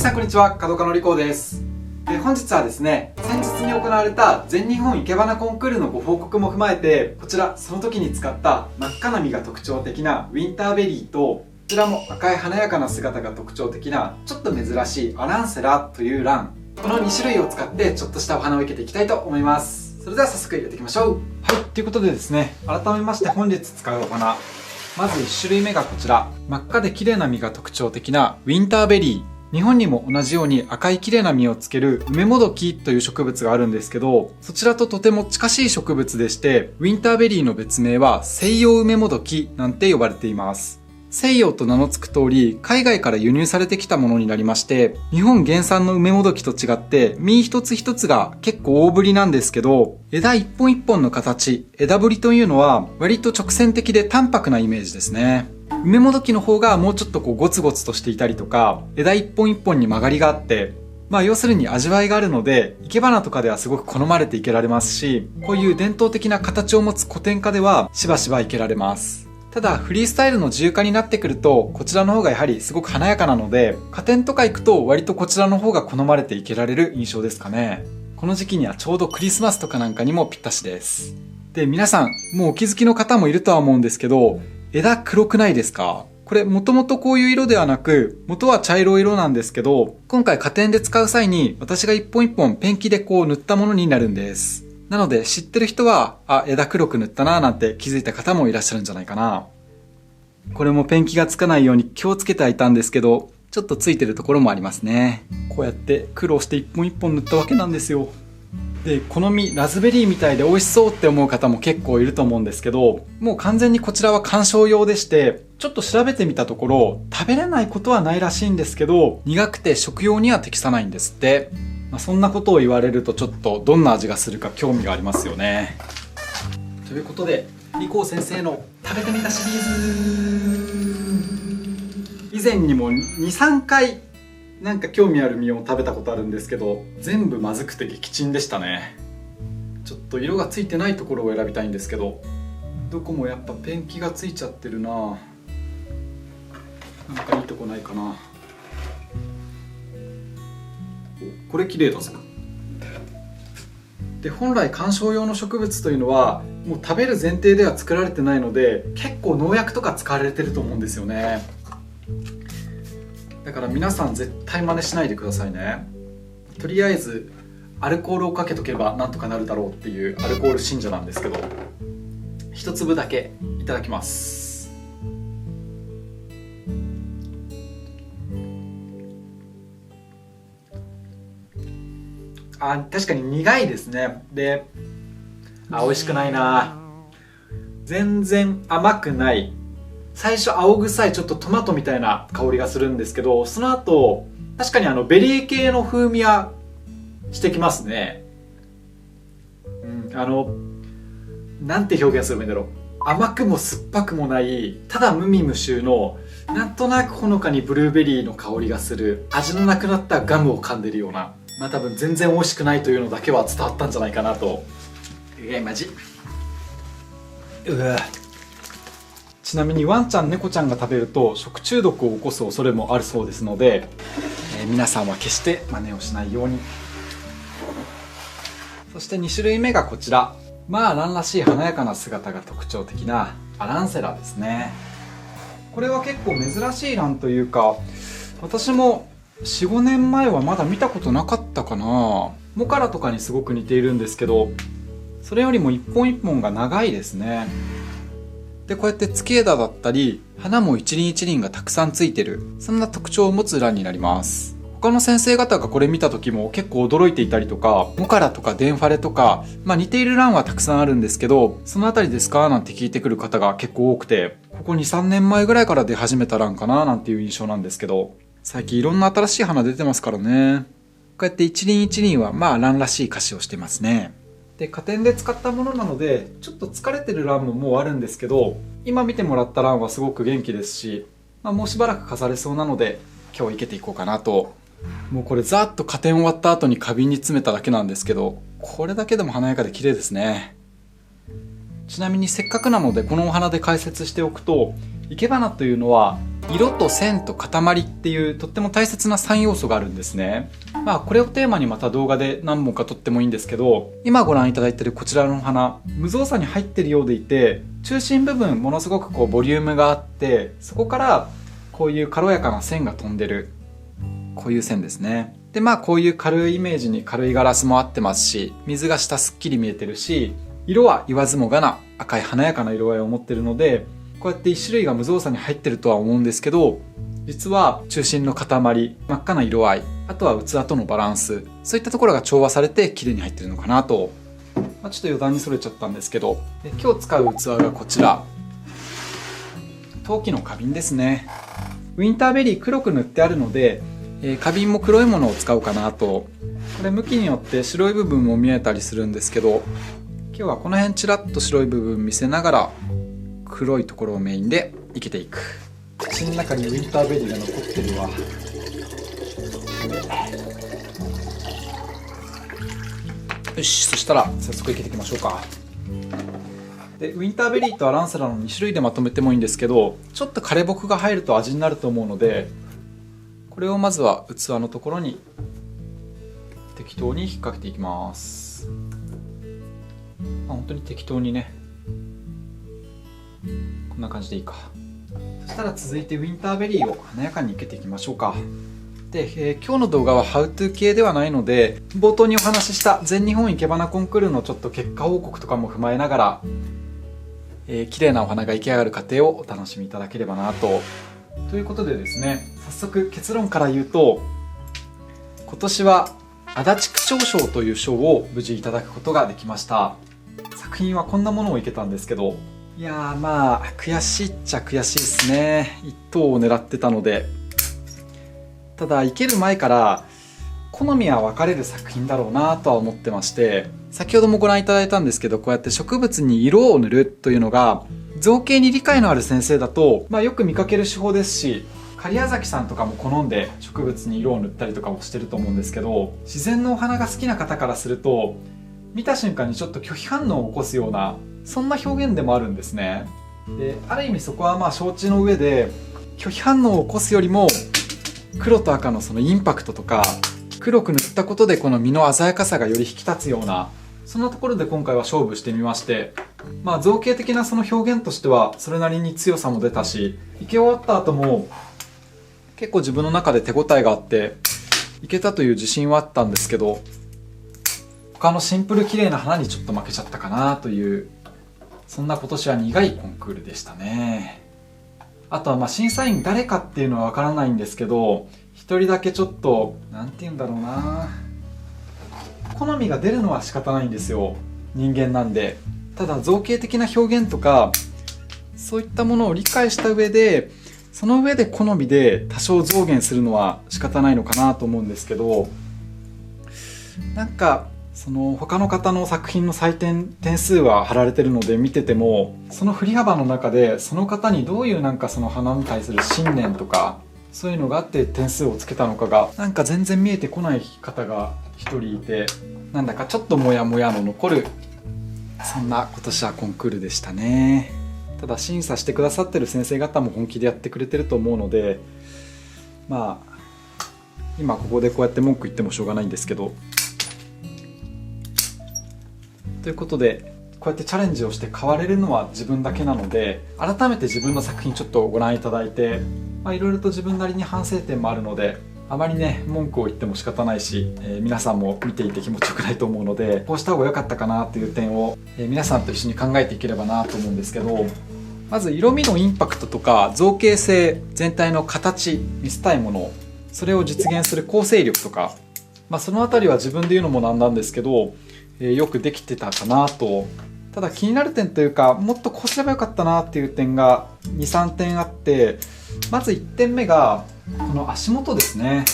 皆さんこんにちは、角鹿のりこうです。本日はですね、先日に行われた全日本生け花コンクールのご報告も踏まえて、こちらその時に使った真っ赤な実が特徴的なウィンターベリーと、こちらも赤い華やかな姿が特徴的なちょっと珍しいアランセラというラン、この2種類を使ってちょっとしたお花を生けていきたいと思います。それでは早速やっていきましょう。はい、ということでですね、改めまして本日使うお花、まず1種類目がこちら、真っ赤で綺麗な実が特徴的なウィンターベリー。日本にも同じように赤い綺麗な実をつける梅もどきという植物があるんですけど、そちらととても近しい植物でして、ウィンターベリーの別名は西洋梅もどきなんて呼ばれています。西洋と名の付く通り、海外から輸入されてきたものになりまして、日本原産の梅もどきと違って、実一つ一つが結構大ぶりなんですけど、枝一本一本の形、枝ぶりというのは割と直線的で淡白なイメージですね。梅もどきの方がもうちょっとゴツゴツとしていたりとか、枝一本一本に曲がりがあって、要するに味わいがあるので、生け花とかではすごく好まれて生けられますし、こういう伝統的な形を持つ古典花ではしばしば生けられます。ただフリースタイルの自由化になってくると、こちらの方がやはりすごく華やかなので、花店とか行くと割とこちらの方が好まれて生けられる印象ですかね。この時期にはちょうどクリスマスとかなんかにもぴったしです。で、皆さんもうお気づきの方もいるとは思うんですけど、枝黒くないですか？これもともとこういう色ではなく、元は茶色い色なんですけど、今回花店で使う際に私が一本一本ペンキで塗ったものになるんです。なので知ってる人は、枝黒く塗ったなーなんて気づいた方もいらっしゃるんじゃないかな。これもペンキがつかないように気をつけてはいたんですけど、ちょっとついてるところもありますね。こうやって苦労して一本一本塗ったわけなんですよ。で、この実ラズベリーみたいで美味しそうって思う方も結構いると思うんですけど、もう完全にこちらは観賞用でして、ちょっと調べてみたところ食べれないことはないらしいんですけど、苦くて食用には適さないんですって。そんなことを言われるとちょっとどんな味がするか興味がありますよね。ということで、リコー先生の食べてみたシリーズ、以前にも 2,3 回なんか興味ある実を食べたことあるんですけど、全部まずくて撃沈でしたね。ちょっと色がついてないところを選びたいんですけど、どこもやっぱペンキがついちゃってるな。なんかいいとこないかな。これ綺麗だぞ。で、本来観賞用の植物というのはもう食べる前提では作られてないので、結構農薬とか使われてると思うんですよね。だから皆さん絶対真似しないでくださいね。とりあえずアルコールをかけとけばなんとかなるだろうっていうアルコール信者なんですけど、一粒だけいただきます。確かに苦いですね。で、美味しくないな。全然甘くない。最初青臭いちょっとトマトみたいな香りがするんですけど、その後確かにベリー系の風味はしてきますね。なんて表現すればいいんだろう。甘くも酸っぱくもない、ただ無味無臭の、なんとなくほのかにブルーベリーの香りがする、味のなくなったガムを噛んでるような、多分全然美味しくないというのだけは伝わったんじゃないかなと。マジちなみにワンちゃん猫ちゃんが食べると食中毒を起こす恐れもあるそうですので、皆さんは決して真似をしないように。そして2種類目がこちら、ランらしい華やかな姿が特徴的なアランセラですね。これは結構珍しいランというか、私も 4,5 年前はまだ見たことなかったかな。モカラとかにすごく似ているんですけど、それよりも一本一本が長いですね。で、こうやって付け枝だったり花も一輪一輪がたくさんついてる、そんな特徴を持つランになります。他の先生方がこれ見た時も結構驚いていたりとか、モカラとかデンファレとか、似ているランはたくさんあるんですけど、そのあたりですかなんて聞いてくる方が結構多くて、ここ 2,3 年前ぐらいから出始めたランかななんていう印象なんですけど、最近いろんな新しい花出てますからね。こうやって一輪一輪はランらしい歌詞をしてますね。で、花店で使ったものなのでちょっと疲れてるランももうあるんですけど、今見てもらったランはすごく元気ですし、もうしばらく飾れそうなので今日生けていこうかなと。もうこれざっと花店終わった後に花瓶に詰めただけなんですけど、これだけでも華やかで綺麗ですね。ちなみにせっかくなのでこのお花で解説しておくと、生け花というのは色と線と塊っていうとっても大切な3要素があるんですね。これをテーマにまた動画で何本か撮ってもいいんですけど、今ご覧いただいているこちらの花、無造作に入っているようでいて、中心部分ものすごくボリュームがあって、そこからこういう軽やかな線が飛んでる、こういう線ですね。でこういう軽いイメージに軽いガラスも合ってますし、水が下すっきり見えてるし、色は言わずもがな赤い華やかな色合いを持ってるので、こうやって1種類が無造作に入ってるとは思うんですけど、実は中心の塊、真っ赤な色合い、あとは器とのバランス、そういったところが調和されて綺麗に入ってるのかなと。ちょっと余談にそれちゃったんですけど、今日使う器がこちら、陶器の花瓶ですね。ウィンターベリー黒く塗ってあるので、花瓶も黒いものを使おうかなと。これ向きによって白い部分も見えたりするんですけど、今日はこの辺ちらっと白い部分見せながら、黒いところをメインで生けていく。口の中にウィンターベリーが残ってるわ。よし、そしたら早速生けていきましょうか。でウィンターベリーとアランサラの2種類でまとめてもいいんですけど、ちょっと枯れ木が入ると味になると思うので、これをまずは器のところに適当に引っ掛けていきます。本当に適当にね、こんな感じでいいか。そしたら続いてウィンターベリーを華やかに生けていきましょうか。で、今日の動画はハウトゥー系ではないので、冒頭にお話しした全日本いけばなコンクールのちょっと結果報告とかも踏まえながら、綺麗なお花が生き上がる過程をお楽しみいただければなと。ということでですね、早速結論から言うと、今年は足立区長賞という賞を無事いただくことができました。作品はこんなものを生けたんですけど、いやー悔しいっちゃ悔しいですね。一等を狙ってたので。ただ生ける前から好みは分かれる作品だろうなとは思ってまして、先ほどもご覧いただいたんですけど、こうやって植物に色を塗るというのが造形に理解のある先生だと、よく見かける手法ですし、狩矢崎さんとかも好んで植物に色を塗ったりとかもしてると思うんですけど、自然のお花が好きな方からすると見た瞬間にちょっと拒否反応を起こすような、そんな表現でもあるんですね。である意味そこは承知の上で、拒否反応を起こすよりも黒と赤のそのインパクトとか、黒く塗ったことでこの実の鮮やかさがより引き立つような、そんなところで今回は勝負してみまして、造形的なその表現としてはそれなりに強さも出たし、生け終わった後も結構自分の中で手応えがあっていけたという自信はあったんですけど、他のシンプル綺麗な花にちょっと負けちゃったかなという、そんな今年は苦いコンクールでしたね。あとは審査員誰かっていうのはわからないんですけど、一人だけちょっとなんて言うんだろうな、好みが出るのは仕方ないんですよ、人間なんで。ただ造形的な表現とかそういったものを理解した上で、その上で好みで多少増減するのは仕方ないのかなと思うんですけど、その他の方の作品の採点点数は貼られてるので、見ててもその振り幅の中でその方にどういうその花に対する信念とかそういうのがあって点数をつけたのかが全然見えてこない方が一人いて、なんだかちょっとモヤモヤの残る、そんな今年はコンクールでしたね。ただ審査してくださってる先生方も本気でやってくれてると思うので、今ここでこうやって文句言ってもしょうがないんですけど、ということでこうやってチャレンジをして変われるのは自分だけなので、改めて自分の作品ちょっとご覧いただいて、いろいろと自分なりに反省点もあるので、あまりね文句を言っても仕方ないし、皆さんも見ていて気持ちよくないと思うので、こうした方が良かったかなという点を、皆さんと一緒に考えていければなと思うんですけど、まず色味のインパクトとか造形性、全体の形、見せたいもの、それを実現する構成力とか、そのあたりは自分で言うのもなんなんですけど、よくできてたかなと。ただ気になる点というか、もっとこうすればよかったなっていう点が 2,3 点あって、まず1点目がこの足元ですね。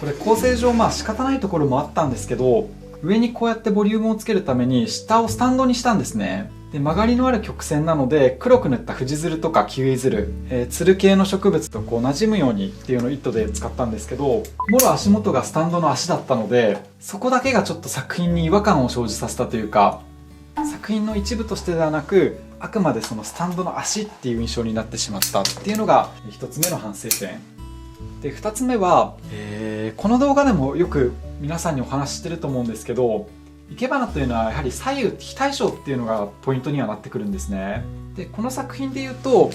これ構成上仕方ないところもあったんですけど、上にこうやってボリュームをつけるために下をスタンドにしたんですね。で曲がりのある曲線なので、黒く塗ったフジヅルとかキウイヅル、ツル系の植物と馴染むようにっていうのを糸で使ったんですけど、もろ足元がスタンドの足だったので、そこだけがちょっと作品に違和感を生じさせたというか、作作品の一部としてではなく、あくまでそのスタンドの足っていう印象になってしまったっていうのが1つ目の反省点で、2つ目は、この動画でもよく皆さんにお話ししてると思うんですけど、生け花というのはやはり左右非対称っていうのがポイントにはなってくるんですね。でこの作品で言うと、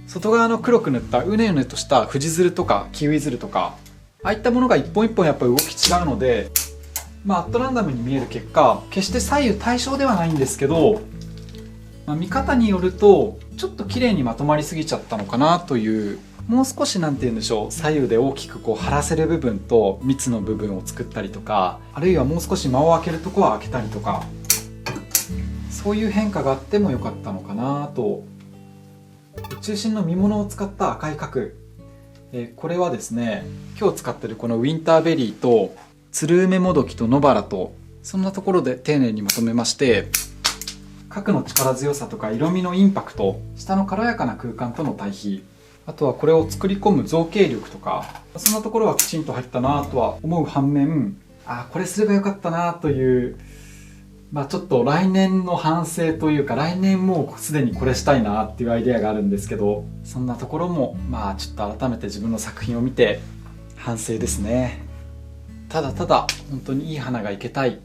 外側の黒く塗ったうねうねとした富士鶴とかキウイ鶴とか、ああいったものが一本一本やっぱ動き違うので、アットランダムに見える結果、決して左右対称ではないんですけど、見方によるとちょっと綺麗にまとまりすぎちゃったのかなという、もう少しなんて言うんでしょう、左右で大きくこう張らせる部分と密の部分を作ったりとか、あるいはもう少し間を空けるとこは開けたりとか、そういう変化があってもよかったのかなと。中心の実物を使った赤い角、これはですね、今日使ってるこのウィンターベリーとつる梅もどきと野バラと、そんなところで丁寧にまとめまして、角の力強さとか色味のインパクト、下の軽やかな空間との対比、あとはこれを作り込む造形力とか、そんなところはきちんと入ったなとは思う反面、これすればよかったなという、ちょっと来年の反省というか、来年もうすでにこれしたいなっていうアイデアがあるんですけど、そんなところもちょっと改めて自分の作品を見て反省ですね。ただただ本当にいい花がいけたい、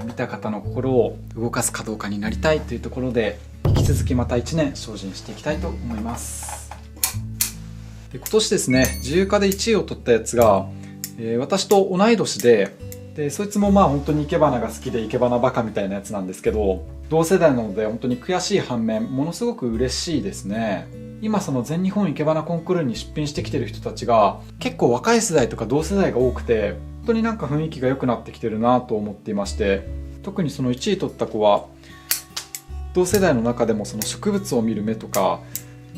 見た方の心を動かすかどうかになりたいというところで、引き続きまた1年精進していきたいと思います。で今年ですね、自由化で1位を取ったやつが、私と同い年でそいつも本当に生け花が好きで生け花バカみたいなやつなんですけど、同世代なので本当に悔しい反面、ものすごく嬉しいですね。今その全日本生け花コンクールに出品してきてる人たちが結構若い世代とか同世代が多くて、本当になんか雰囲気が良くなってきてるなと思っていまして、特にその1位取った子は同世代の中でもその植物を見る目とか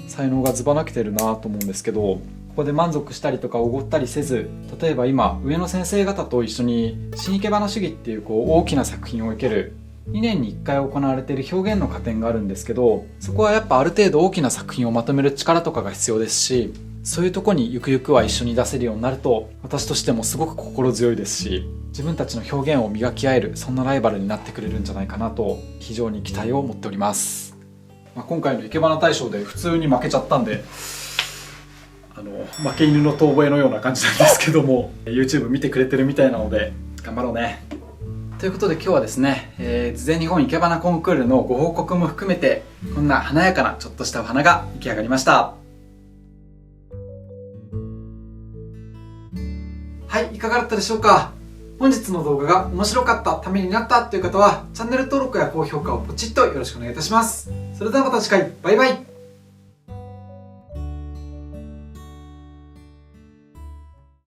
才能がずば抜けてるなと思うんですけど、ここで満足したりとかおごったりせず、例えば今上の先生方と一緒に新生け花主義っていう大きな作品を生ける2年に1回行われている表現の加点があるんですけど、そこはやっぱある程度大きな作品をまとめる力とかが必要ですし、そういうとこにゆくゆくは一緒に出せるようになると私としてもすごく心強いですし、自分たちの表現を磨き合える、そんなライバルになってくれるんじゃないかなと非常に期待を持っております。今回の生け花大賞で普通に負けちゃったんで、負け犬の遠吠えのような感じなんですけども、YouTube 見てくれてるみたいなので頑張ろうね。ということで今日はですね、全日本生け花コンクールのご報告も含めて、こんな華やかなちょっとしたお花が出来上がりました。はい、いかがだったでしょうか。本日の動画が面白かった、ためになったという方はチャンネル登録や高評価をポチッとよろしくお願いいたします。それではまた次回、バイバイ。